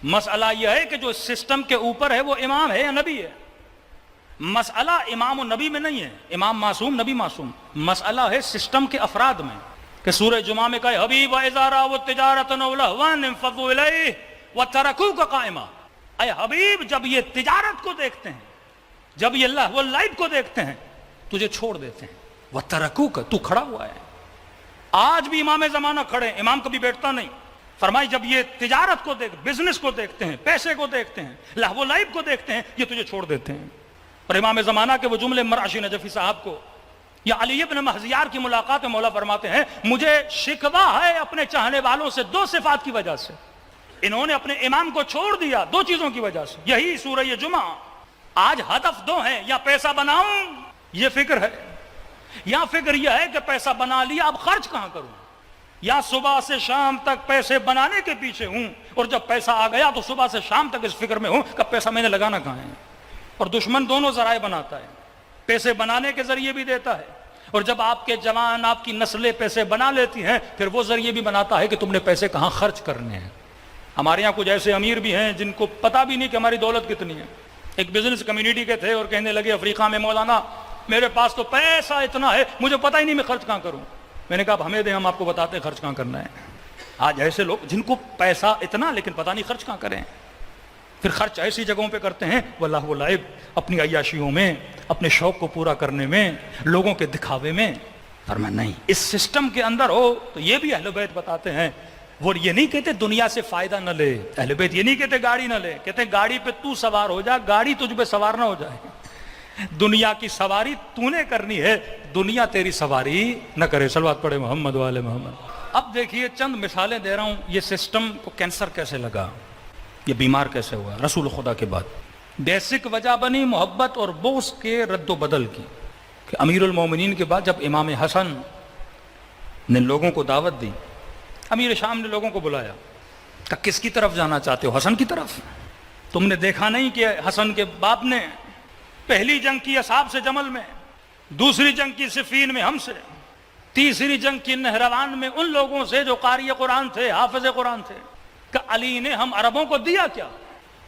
مسئلہ یہ ہے کہ جو سسٹم کے اوپر ہے وہ امام ہے یا نبی ہے. مسئلہ امام و نبی میں نہیں ہے، امام معصوم نبی معصوم، مسئلہ ہے سسٹم کے افراد میں. کہ سورہ جمعہ میں کہا حبیب اذا راوا التجارۃ و لہوا انفضوا الیہ وترکوک قائما. اے حبیب جب یہ تجارت کو دیکھتے ہیں، جب یہ لہو و لعب کو دیکھتے ہیں، تجھے چھوڑ دیتے ہیں. وترکوک، تو کھڑا ہوا ہے. آج بھی امام زمانہ کھڑے ہیں، امام کبھی بیٹھتا نہیں. فرمائی جب یہ تجارت کو دیکھ، بزنس کو دیکھتے ہیں، پیسے کو دیکھتے ہیں، لہو و لعب کو دیکھتے ہیں، یہ تجھے چھوڑ دیتے ہیں. اور امام زمانہ کے وہ جملے مرعشی نجفی صاحب کو یا علی ابن مہزیار کی ملاقات میں مولا فرماتے ہیں مجھے شکوہ ہے اپنے چاہنے والوں سے دو صفات کی وجہ سے. انہوں نے اپنے امام کو چھوڑ دیا دو چیزوں کی وجہ سے. یہی سورہ جمعہ. آج ہدف دو ہیں، یا پیسہ بناؤں یہ فکر ہے، یا فکر یہ ہے کہ پیسہ بنا لیا اب خرچ کہاں کروں، یا صبح سے شام تک پیسے بنانے کے پیچھے ہوں اور جب پیسہ آ گیا تو صبح سے شام تک اس فکر میں ہوں کہ پیسہ میں نے لگانا کہاں ہے. اور دشمن دونوں ذرائع بناتا ہے، پیسے بنانے کے ذریعے بھی دیتا ہے، اور جب آپ کے جوان آپ کی نسلیں پیسے بنا لیتی ہیں پھر وہ ذریعے بھی بناتا ہے کہ تم نے پیسے کہاں خرچ کرنے ہیں. ہمارے یہاں کچھ ایسے امیر بھی ہیں جن کو پتہ بھی نہیں کہ ہماری دولت کتنی ہے. ایک بزنس کمیونٹی کے تھے اور کہنے لگے افریقہ میں مولانا میرے پاس تو پیسہ اتنا ہے مجھے پتہ ہی نہیں میں خرچ کہاں کروں. میں نے کہا اب ہمیں دیں، ہم آپ کو بتاتے ہیں خرچ کہاں کرنا ہے. آج ایسے لوگ جن کو پیسہ اتنا لیکن پتہ نہیں خرچ کہاں کریں، پھر خرچ ایسی جگہوں پہ کرتے ہیں وہ لہو و لعب، اپنی عیاشیوں میں، اپنے شوق کو پورا کرنے میں، لوگوں کے دکھاوے میں. فرمایا نہیں، اس سسٹم کے اندر ہو تو یہ بھی اہل بیت بتاتے ہیں. وہ یہ نہیں کہتے دنیا سے فائدہ نہ لے، اہل بیت یہ نہیں کہتے گاڑی نہ لے، کہتے گاڑی پہ تو سوار ہو جا، گاڑی تجھ پہ سوار نہ ہو جائے. دنیا کی سواری تو نے کرنی ہے، دنیا تیری سواری نہ کرے. صلوات پڑھے محمد و آل محمد. اب دیکھیے چند مثالیں دے رہا ہوں، یہ سسٹم کو کینسر کیسے لگا، یہ بیمار کیسے ہوا رسول خدا کے بعد. بیسک وجہ بنی محبت اور بغض کے رد و بدل کی. کہ امیر المومنین کے بعد جب امام حسن نے لوگوں کو دعوت دی، امیر شام نے لوگوں کو بلایا کہ کس کی طرف جانا چاہتے ہو؟ حسن کی طرف. تم نے دیکھا نہیں کہ حسن کے باپ نے پہلی جنگ کی اصحاب سے جمل میں، دوسری جنگ کی صفین میں ہم سے، تیسری جنگ کی نہروان میں ان لوگوں سے جو قاری قرآن تھے، حافظ قرآن تھے. کہ علی نے ہم عربوں کو دیا کیا؟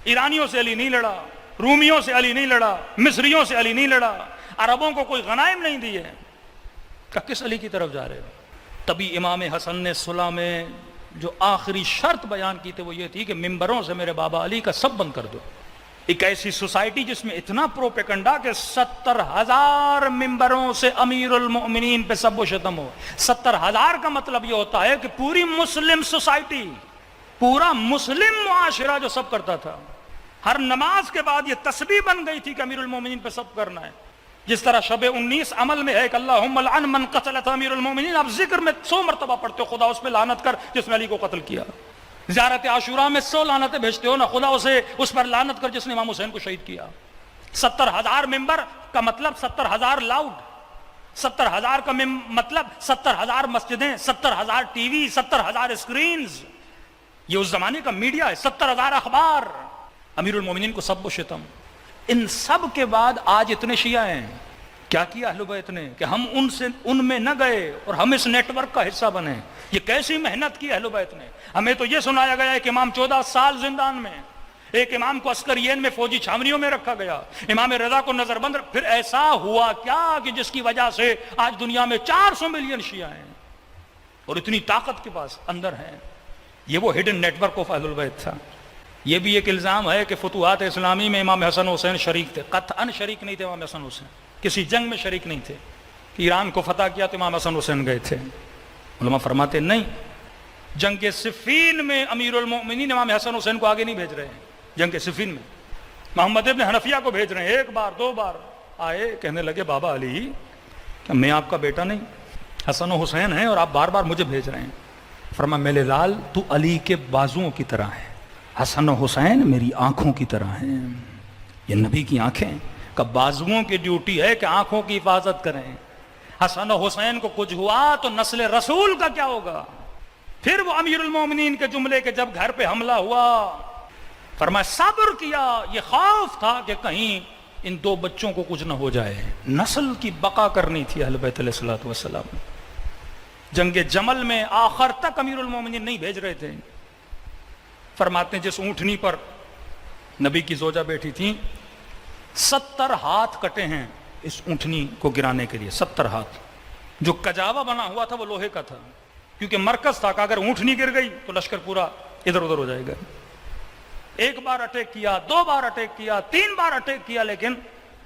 ایرانیوں سے علی نہیں لڑا، رومیوں سے علی نہیں لڑا، مصریوں سے علی نہیں لڑا، عربوں کو کوئی غنائم نہیں دی ہے. کہ کس علی کی طرف جا رہے ہو؟ تبھی امام حسن نے صلح میں جو آخری شرط بیان کی تھی وہ یہ تھی کہ ممبروں سے میرے بابا علی کا سب بند کر دو. ایک ایسی سوسائٹی جس میں اتنا پروپیگنڈا کہ 70,000 ممبروں سے امیر المؤمنین پہ سب و شتم ہو. 70,000 کا مطلب یہ ہوتا ہے کہ پوری مسلم سوسائٹی، پورا مسلم معاشرہ جو سب کرتا تھا. ہر نماز کے بعد یہ تسبیح بن گئی تھی کہ امیر المومنین پہ سب کرنا ہے. جس طرح شب 19 عمل میں ہے کہ اللہم لعن من قتلت امیر المومنین، آپ ذکر میں 100 مرتبہ پڑھتے ہو خدا اس پہ لعنت کر جس نے علی کو قتل کیا. زیارت عاشوراء میں 100 لعنتیں بھیجتے ہو نا، خدا اسے اس پر لعنت کر جس نے امام حسین کو شہید کیا. 70,000 ممبر کا مطلب 70,000 لاؤڈ، 70,000 کا مطلب 70,000 مسجدیں، 70,000 ٹی وی، 70,000 اسکرینز. یہ اس زمانے کا میڈیا ہے. 70,000 اخبار، امیر المومنین کو سب و شتم. ان سب کے بعد آج اتنے شیعہ ہیں. کیا کیا اہل بیت نے کہ ہم ان میں نہ گئے اور ہم اس نیٹ ورک کا حصہ بنے. یہ کیسی محنت کی اہل بیت نے. ہمیں تو یہ سنایا گیا ہے کہ امام 14 سال زندان میں، ایک امام کو عسکرین میں فوجی چھاونیوں میں رکھا گیا، امام رضا کو نظر بند. پھر ایسا ہوا کیا کہ جس کی وجہ سے آج دنیا میں 400 ملین شیعہ ہیں اور اتنی طاقت کے پاس اندر ہیں. یہ وہ ہڈن نیٹ ورک آف اہل البیت تھا. یہ بھی ایک الزام ہے کہ فتوحات اسلامی میں امام حسن حسین شریک تھے. قطعاً شریک نہیں تھے امام حسن حسین، کسی جنگ میں شریک نہیں تھے. ایران کو فتح کیا تو امام حسن حسین گئے تھے. علماء فرماتے نہیں، جنگ صفین میں امیر المؤمنین امام حسن حسین کو آگے نہیں بھیج رہے ہیں. جنگ صفین میں محمد ابن حنفیہ کو بھیج رہے ہیں. ایک بار دو بار آئے، کہنے لگے بابا علی کہ میں آپ کا بیٹا نہیں، حسن و حسین ہیں اور آپ بار بار مجھے بھیج رہے ہیں. فرمایا میرے لال تو علی کے بازوؤں کی طرح ہے، حسن و حسین میری آنکھوں کی طرح ہیں. یہ نبی کی آنکھیں کہ بازوؤں کی ڈیوٹی ہے کہ آنکھوں کی حفاظت کریں. حسن و حسین کو کچھ ہوا تو نسل رسول کا کیا ہوگا؟ پھر وہ امیر المومنین کے جملے کے جب گھر پہ حملہ ہوا فرمایا صبر کیا. یہ خوف تھا کہ کہیں ان دو بچوں کو کچھ نہ ہو جائے. نسل کی بقا کرنی تھی اہل بیت علیہ الصلوۃ والسلام. جنگ جمل میں آخر تک امیر المومنین نہیں بھیج رہے تھے. فرماتے ہیں جس اونٹنی پر نبی کی زوجہ بیٹھی تھی 70 ہاتھ کٹے ہیں اس اونٹنی کو گرانے کے لیے، 70 ہاتھ. جو کجاوا بنا ہوا تھا وہ لوہے کا تھا، کیونکہ مرکز تھا کہ اگر اونٹنی گر گئی تو لشکر پورا ادھر ادھر ہو جائے گا. ایک بار اٹیک کیا، 2 بار اٹیک کیا، 3 بار اٹیک کیا، لیکن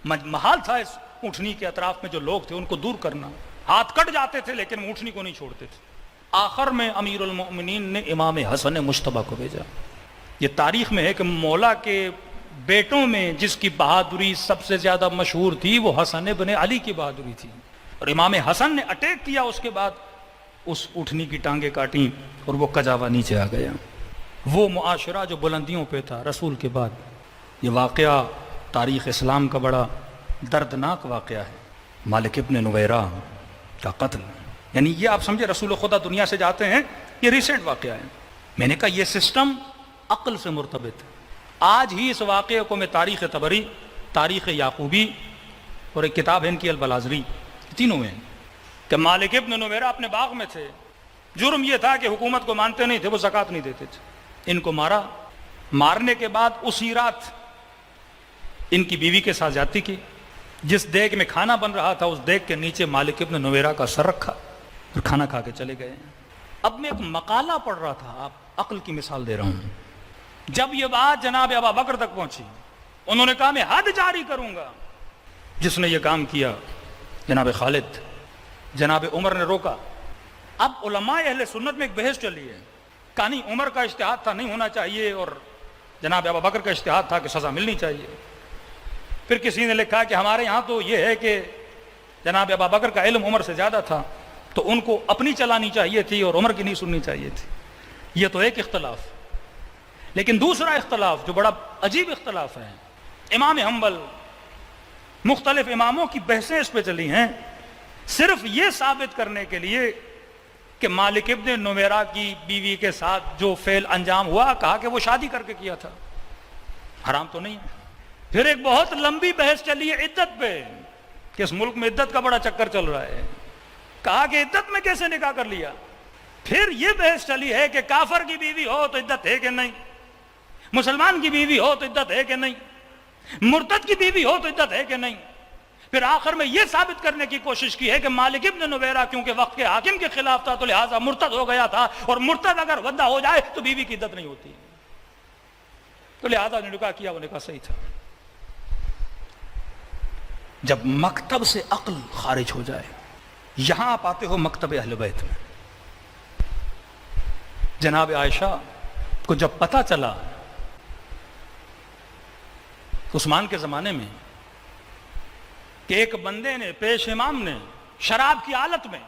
محال تھا اس اونٹنی کے اطراف میں جو لوگ تھے ان کو دور کرنا. ہاتھ کٹ جاتے تھے لیکن اونٹنی کو نہیں چھوڑتے تھے. آخر میں امیر المؤمنین نے امام حسن مجتبی کو بھیجا. یہ تاریخ میں ہے کہ مولا کے بیٹوں میں جس کی بہادری سب سے زیادہ مشہور تھی وہ حسن ابن علی کی بہادری تھی. اور امام حسن نے اٹیک کیا، اس کے بعد اس اونٹنی کی ٹانگیں کاٹیں اور وہ کجاوا نیچے آ گیا. وہ معاشرہ جو بلندیوں پہ تھا رسول کے بعد. یہ واقعہ تاریخ اسلام کا بڑا دردناک واقعہ ہے. مالک ابن نویرہ کا قتل، یعنی یہ آپ سمجھے رسول خدا دنیا سے جاتے ہیں، یہ ریسنٹ واقعہ ہے. میں نے کہا یہ سسٹم عقل سے مرتبط ہے. آج ہی اس واقعے کو میں تاریخ طبری، تاریخ یعقوبی اور ایک کتاب ہے ان کی البلازری، تینوں میں کہ مالک ابن نویرہ اپنے باغ میں تھے. جرم یہ تھا کہ حکومت کو مانتے نہیں تھے، وہ زکوٰۃ نہیں دیتے تھے. ان کو مارا. مارنے کے بعد اسی رات ان کی بیوی کے ساتھ زیادتی کی. جس دیگ میں کھانا بن رہا تھا اس دیگ کے نیچے مالک ابن نویرہ کا سر رکھا اور کھانا کھا کے چلے گئے. اب میں ایک مقالہ پڑھ رہا تھا، آپ عقل کی مثال دے رہا ہوں. جب یہ بات جناب ابا بکر تک پہنچی، انہوں نے کہا میں حد جاری کروں گا. جس نے یہ کام کیا جناب خالد، جناب عمر نے روکا. اب علماء اہل سنت میں ایک بحث چلی ہے. کہانی عمر کا اجتہاد تھا نہیں ہونا چاہیے، اور جناب ابا بکر کا اجتہاد تھا کہ سزا ملنی چاہیے. پھر کسی نے لکھا کہ ہمارے ہاں تو یہ ہے کہ جناب ابا بکر کا علم عمر سے زیادہ تھا تو ان کو اپنی چلانی چاہیے تھی اور عمر کی نہیں سننی چاہیے تھی. یہ تو ایک اختلاف. لیکن دوسرا اختلاف جو بڑا عجیب اختلاف ہے، امام حنبل، مختلف اماموں کی بحثیں اس پہ چلی ہیں صرف یہ ثابت کرنے کے لیے کہ مالک ابن نویرہ کی بیوی کے ساتھ جو فعل انجام ہوا، کہا کہ وہ شادی کر کے کیا تھا، حرام تو نہیں ہے. پھر ایک بہت لمبی بحث چلی ہے عدت پہ کہ اس ملک میں عدت کا بڑا چکر چل رہا ہے. کہا کہ عدت میں کیسے نکاح کر لیا. پھر یہ بحث چلی ہے کہ کافر کی بیوی ہو تو عدت ہے کہ نہیں، مسلمان کی بیوی ہو تو عدت ہے کہ نہیں، مرتد کی بیوی ہو تو عدت ہے کہ نہیں. پھر آخر میں یہ ثابت کرنے کی کوشش کی ہے کہ مالک ابن نویرہ کیونکہ وقت کے حاکم کے خلاف تھا تو لہٰذا مرتد ہو گیا تھا، اور مرتد اگر ودہ ہو جائے تو بیوی کی عدت نہیں ہوتی، تو لہٰذا نے نکاح کیا، وہ نکاح صحیح تھا. جب مکتب سے عقل خارج ہو جائے، یہاں آپ آتے ہو مکتب اہل بیت میں. جناب عائشہ کو جب پتہ چلا عثمان کے زمانے میں کہ ایک بندے نے، پیش امام نے، شراب کی حالت میں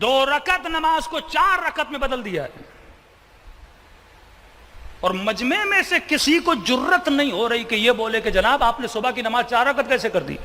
2 رکعت نماز کو 4 رکعت میں بدل دیا ہے، اور مجمع میں سے کسی کو جرت نہیں ہو رہی کہ یہ بولے کہ جناب آپ نے صبح کی نماز 4 رکعت کیسے کر دی.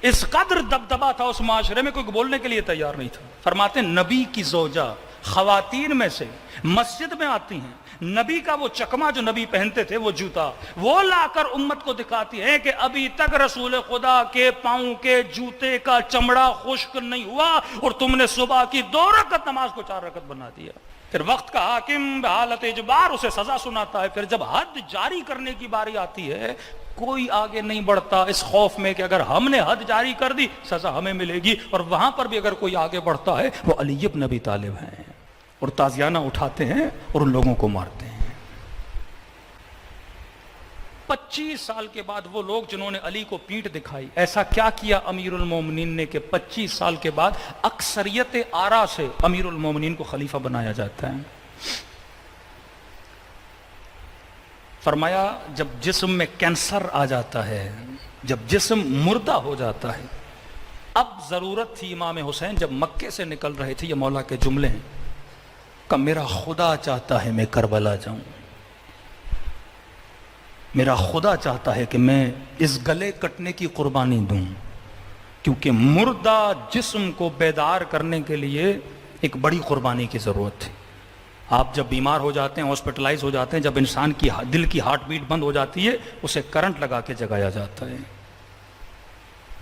اس قدر دبدبا تھا اس معاشرے میں، کوئی بولنے کے لیے تیار نہیں تھا. فرماتے ہیں نبی کی زوجہ خواتین میں سے مسجد میں آتی ہیں، نبی کا وہ چکما جو نبی پہنتے تھے، وہ جوتا، وہ لا کر امت کو دکھاتی ہیں کہ ابھی تک رسول خدا کے پاؤں کے جوتے کا چمڑا خشک نہیں ہوا اور تم نے صبح کی 2 رکعت نماز کو 4 رکعت بنا دیا. پھر وقت کا حاکم بحالت اجبار اسے سزا سناتا ہے. پھر جب حد جاری کرنے کی باری آتی ہے، کوئی آگے نہیں بڑھتا اس خوف میں کہ اگر ہم نے حد جاری کر دی سزا ہمیں ملے گی. اور وہاں پر بھی اگر کوئی آگے بڑھتا ہے وہ علی بن ابی طالب ہیں، اور تازیانہ اٹھاتے ہیں اور ان لوگوں کو مارتے ہیں. 25 سال کے بعد وہ لوگ جنہوں نے علی کو پیٹھ دکھائی، ایسا کیا کیا امیر المومنین نے کہ 25 سال کے بعد اکثریت آرا سے امیر المومنین کو خلیفہ بنایا جاتا ہے. فرمایا جب جسم میں کینسر آ جاتا ہے، جب جسم مردہ ہو جاتا ہے، اب ضرورت تھی امام حسین جب مکے سے نکل رہے تھے، یہ مولا کے جملے ہیں کہ میرا خدا چاہتا ہے میں کربلا جاؤں، میرا خدا چاہتا ہے کہ میں اس گلے کٹنے کی قربانی دوں، کیونکہ مردہ جسم کو بیدار کرنے کے لیے ایک بڑی قربانی کی ضرورت تھی. آپ جب بیمار ہو جاتے ہیں، ہاسپٹلائز ہو جاتے ہیں، جب انسان کی دل کی ہارٹ بیٹ بند ہو جاتی ہے، اسے کرنٹ لگا کے جگایا جاتا ہے.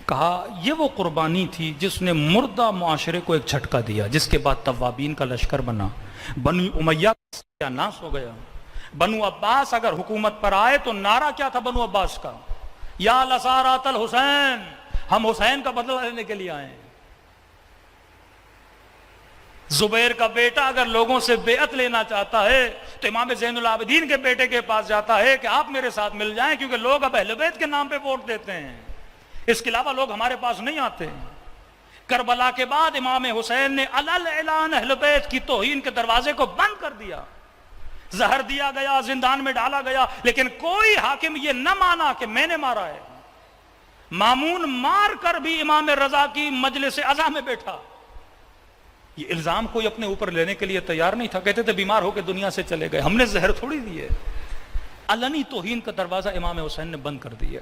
کہا یہ وہ قربانی تھی جس نے مردہ معاشرے کو ایک جھٹکا دیا، جس کے بعد توابین کا لشکر بنا، بنی امیہ کا ناس ہو گیا، بنو عباس اگر حکومت پر آئے تو نعرہ کیا تھا بنو عباس کا؟ یا لسارات الحسین، ہم حسین کا بدلہ لینے کے لیے آئے ہیں۔ زبیر کا بیٹا اگر لوگوں سے بیعت لینا چاہتا ہے تو امام زین العابدین کے بیٹے کے پاس جاتا ہے کہ آپ میرے ساتھ مل جائیں، کیونکہ لوگ اب اہل بیت کے نام پہ ووٹ دیتے ہیں، اس کے علاوہ لوگ ہمارے پاس نہیں آتے۔ کربلا کے بعد امام حسین نے علل اعلان اہل بیت کی توہین کے دروازے کو بند کر دیا، زہر دیا گیا، زندان میں ڈالا گیا، لیکن کوئی حاکم یہ نہ مانا کہ میں نے مارا ہے۔ مامون مار کر بھی امام رضا کی مجلس عزا میں بیٹھا، یہ الزام کوئی اپنے اوپر لینے کے لیے تیار نہیں تھا، کہتے تھے بیمار ہو کے دنیا سے چلے گئے، ہم نے زہر تھوڑی دی ہے۔ علنی توہین کا دروازہ امام حسین نے بند کر دیا۔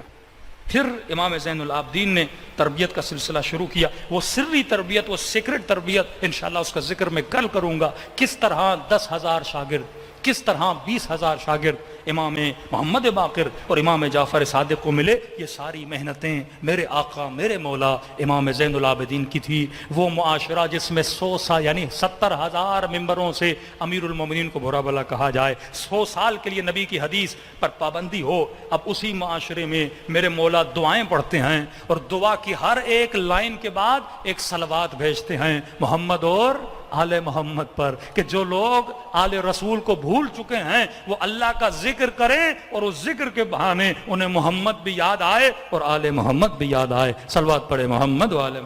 پھر امام زین العابدین نے تربیت کا سلسلہ شروع کیا، وہ سری تربیت، وہ سیکرٹ تربیت، انشاءاللہ اس کا ذکر میں کل کروں گا، کس طرح 10,000 شاگرد، کس طرح 20,000 شاگرد امام محمد باقر اور امام جعفر صادق کو ملے۔ یہ ساری محنتیں میرے آقا میرے مولا امام زین العابدین کی تھی۔ وہ معاشرہ جس میں 100 سال یعنی 70,000 ممبروں سے امیر المومنین کو برا بلا کہا جائے، 100 سال کے لیے نبی کی حدیث پر پابندی ہو، اب اسی معاشرے میں میرے مولا دعائیں پڑھتے ہیں، اور دعا کی ہر ایک لائن کے بعد ایک صلوات بھیجتے ہیں محمد اور آل محمد پر، کہ جو لوگ آل رسول کو بھول چکے ہیں وہ اللہ کا ذکر کریں، اور اس ذکر کے بہانے انہیں محمد بھی یاد آئے اور آل محمد بھی یاد آئے۔ صلوات پڑھے محمد و آل محمد۔